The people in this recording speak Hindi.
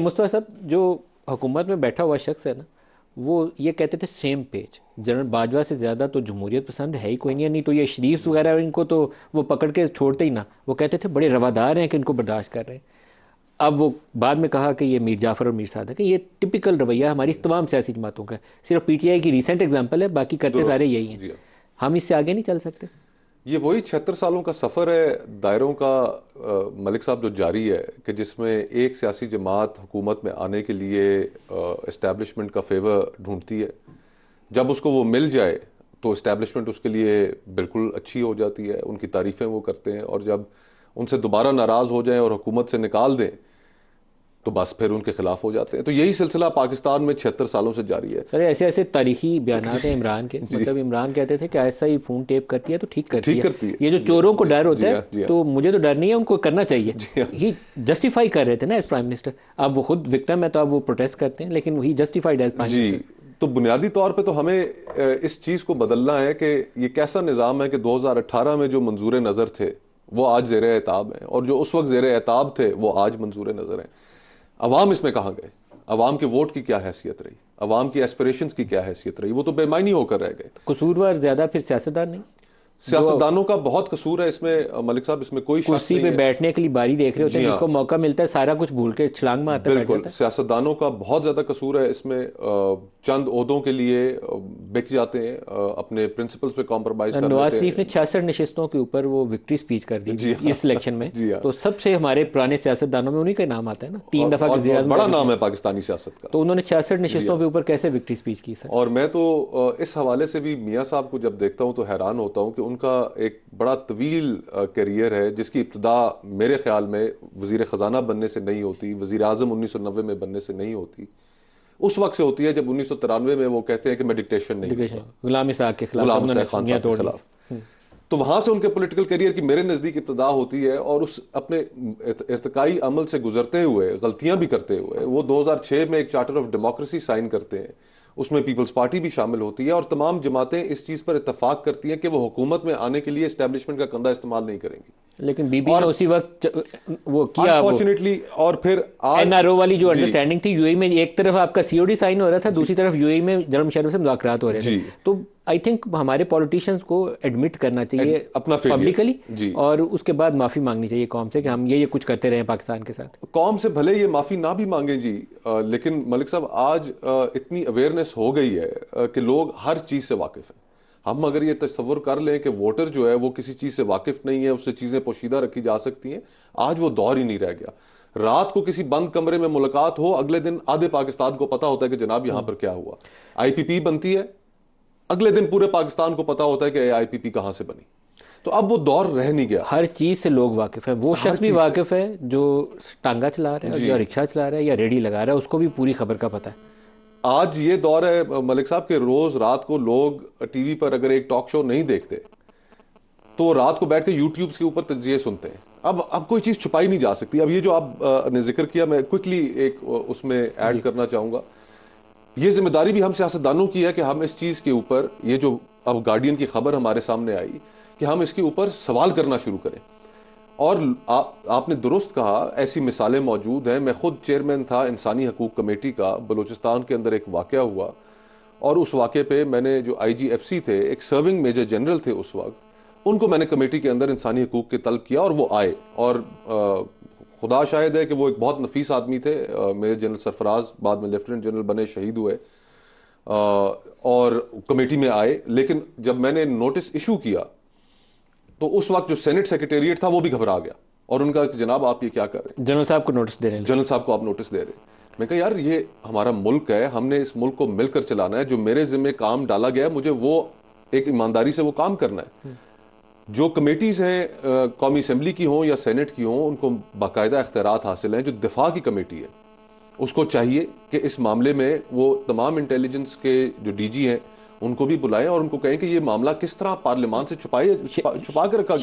मुस्तफा साहब जो हुकूमत में बैठा हुआ शख्स है ना, वो ये कहते थे सेम पेज। जनरल बाजवा से ज़्यादा तो जमहूरियत पसंद है ही कोई नहीं, नहीं तो ये शरीफ वगैरह इनको तो वो पकड़ के छोड़ते ही ना। वो कहते थे बड़े रवादार हैं कि इनको बर्दाश्त कर रहे हैं। अब वो बाद में कहा कि ये मीर जाफ़र और मीर सादक है। ये टिपिकल रवैया हमारी तमाम सियासी जमातों का है। सिर्फ पीटीआई की रिसेंट एग्जाम्पल है, बाकी करते सारे यही हैं। जी। हम इससे आगे नहीं चल सकते। ये वही 76 सालों का सफ़र है दायरों का, मलिक साहब, जो जारी है कि जिसमें एक सियासी जमात हुकूमत में आने के लिए इस्टेब्लिशमेंट का फेवर ढूंढती है। जब उसको वो मिल जाए तो इस्टेब्लिशमेंट उसके लिए बिल्कुल अच्छी हो जाती है, उनकी तारीफ़ें वो करते हैं, और जब उनसे दोबारा नाराज़ हो जाएं और हुकूमत से निकाल दें तो बस फिर उनके खिलाफ हो जाते हैं। तो यही सिलसिला पाकिस्तान में 76 सालों से जारी है। सर ऐसे ऐसे तारीखी बयानात हैं इमरान के। मतलब इमरान कहते थे कि ऐसा ही फ़ोन टेप करती है तो ठीक करती ठीक है। करती है। ये जो चोरों को डर होता जी है, हाँ, जी हाँ। तो मुझे तो डर नहीं है, उनको करना चाहिए। जी हाँ। ही जस्टिफाई कर रहे थे ना एज प्राइम मिनिस्टर। अब वो खुद विक्टिम है तो अब वो प्रोटेस्ट करते हैं, लेकिन वही जस्टिफाइड एज प्राइम जी, मिनिस्टर। तो बुनियादी तौर पे तो हमें इस चीज़ को बदलना है कि ये कैसा निज़ाम है कि 2018 में जो मंजूर नज़र थे वो आज ज़ेर एताब हैं, और जो उस वक्त ज़ेर एताब थे वो आज मंजूर नज़र हैं। अवाम इसमें कहाँ गए? अवाम के वोट की क्या हैसियत रही? अवाम की एस्पिरेशंस की क्या हैसियत रही? वो तो बेमायनी होकर रह गए। कसूरवार ज्यादा फिर सियासतदान नहीं, जो सियासतदानों का बहुत कसूर है इसमें, मलिक साहब, इसमें कोई शक कुर्सी नहीं पे है। बैठने के लिए बारी देख रहे होते जी हैं, हाँ, जिसको मौका मिलता है सारा कुछ भूल के छलांग मारता बैठ बिल्कुल, जाता है। सियासतदानों का बहुत ज्यादा कसूर है इसमें। चंद ओहदों के लिए बिक जाते हैं, अपने प्रिंसिपल्स पे कॉम्प्रोमाइज कर नवाज लेते शरीफ ने हैं। 66 नशिस्तों के ऊपर वो विक्ट्री स्पीच कर दी जी थी हाँ। इस इलेक्शन में। जी हाँ। तो सबसे हमारे पुराने सियासतदानों में उन्हीं का नाम आता है ना, 3 दफा के वज़ीर और आज़म रह बड़ा चुके नाम हैं। है पाकिस्तानी सियासत का। तो उन्होंने 66 जी नशिस्तों हाँ। के ऊपर कैसे विक्ट्री स्पीच की सर? और मैं तो इस हवाले से भी मियाँ साहब को जब देखता हूँ तो हैरान होता हूँ कि उनका एक बड़ा तवील करियर है, जिसकी इब्तदा मेरे ख्याल में वजीर ख़जाना बनने से नहीं होती, वजीर आज़म 1990 में बनने से नहीं होती, उस वक्त से होती है जब 1993 में वो कहते हैं कि मैं डिक्टेशन नहीं डिक्टेशन दूंगा गुलाम इसहाक के खिलाफ, जब गुलाम उन्होंने हुसैन खान उंगलियां साहब के तोड़ दी। खिलाफ। तो वहां से उनके पॉलिटिकल करियर की मेरे नजदीक इब्तदा होती है, और उस अपने इर्तिकाई अमल से गुजरते हुए, गलतियां भी करते हुए, वो 2006 में एक चार्टर ऑफ डेमोक्रेसी साइन करते हैं। उसमें पीपल्स पार्टी भी शामिल होती है, और तमाम जमातें इस चीज पर इतफाक करती हैं कि वो हुकूमत में आने के लिए एस्टेब्लिशमेंट का कंधा इस्तेमाल नहीं करेंगी। लेकिन बीबी ने और उसी वक्त वो किया, वो अनफॉर्चुनेटली, और फिर आज एनआरओ वाली जो जी अंडरस्टैंडिंग थी यूएई में, एक तरफ आपका सीओडी साइन हो रहा था, दूसरी तरफ यूएई में जनरल मुशर्रफ से मुज़ाकरात हो रहे थे। जी तो आई थिंक हमारे पॉलिटिशियंस को एडमिट करना चाहिए अपना फेलियर पब्लिकली, जी। और उसके बाद माफ़ी मांगनी चाहिए कौम से कि हम ये कुछ करते रहे पाकिस्तान के साथ। कौम से भले ये माफी ना भी मांगे जी, लेकिन मलिक साहब आज इतनी अवेयरनेस हो गई है कि लोग हर चीज से वाकिफ हैं। हम अगर ये तस्वुर कर लें कि वोटर जो है वो किसी चीज से वाकिफ नहीं है, उससे चीजें पोशीदा रखी जा सकती हैं, आज वो दौर ही नहीं रह गया। रात को किसी बंद कमरे में मुलाकात हो, अगले दिन आधे पाकिस्तान को पता होता है कि जनाब यहां पर क्या हुआ। आईपीपी बनती है, अगले दिन पूरे पाकिस्तान को पता होता है कि आईपीपी कहां से बनी। तो अब वो दौर रह नहीं गया। हर चीज़ से लोग वाकिफ़ हैं। वो हर शख्स भी चीज से वाकिफ़ है जो टांगा चला रहा है, जी। या रिक्शा चला रहा है, या रेडी लगा रहा है, उसको भी पूरी खबर का पता है। आज ये दौर है मलिक साहब के रोज रात को लोग टीवी पर अगर एक टॉक शो नहीं देखते तो रात को बैठ के यूट्यूब के ऊपर तज्जिए सुनते हैं। अब कोई चीज छुपाई नहीं जा सकती। अब ये जो आप ने जिक्र किया, मैं क्विकली एक उसमें ऐड जी, करना चाहूंगा। ये जिम्मेदारी भी हम सियासतदानों की है कि हम इस चीज के ऊपर, ये जो अब गार्डियन की खबर हमारे सामने आई, कि हम इसके ऊपर सवाल करना शुरू करें। और आपने दुरुस्त कहा, ऐसी मिसालें मौजूद हैं। मैं खुद चेयरमैन था इंसानी हकूक कमेटी का। बलूचिस्तान के अंदर एक वाकया हुआ, और उस वाकये पे मैंने जो आईजीएफसी थे, एक सर्विंग मेजर जनरल थे उस वक्त, उनको मैंने कमेटी के अंदर इंसानी हकूक के तलब किया, और वो आए। और खुदा शाहिद है कि वो एक बहुत नफीस आदमी थे। मेजर जनरल सरफराज बाद में लेफ्टिनेंट जनरल बने, शहीद हुए, और कमेटी में आए। लेकिन जब मैंने नोटिस इशू किया तो उस वक्त जो सेनेट सेक्रेटेरिएट था वो भी घबरा गया, और उनका कि जनाब आप ये क्या कर रहे हैं, जनरल साहब को नोटिस दे रहे हैं। जनरल साहब को आप नोटिस दे रहे हैं। मैं कहा यार ये हमारा मुल्क है, हमने इस मुल्क को मिलकर चलाना है। जो मेरे जिम्मे काम डाला गया है, मुझे वो एक ईमानदारी से वो काम करना है। जो कमेटीज हैं, कौमी असम्बली की हों या सेनेट की हों, उनको बाकायदा इख्तियारात हासिल हैं। जो दिफा की कमेटी है उसको चाहिए कि इस मामले में वो तमाम इंटेलिजेंस के जो डीजी हैं उनको भी बुलाएं, और उनको कहें कि ये मामला किस तरह पार्लियामान से छुपा के रखा गया।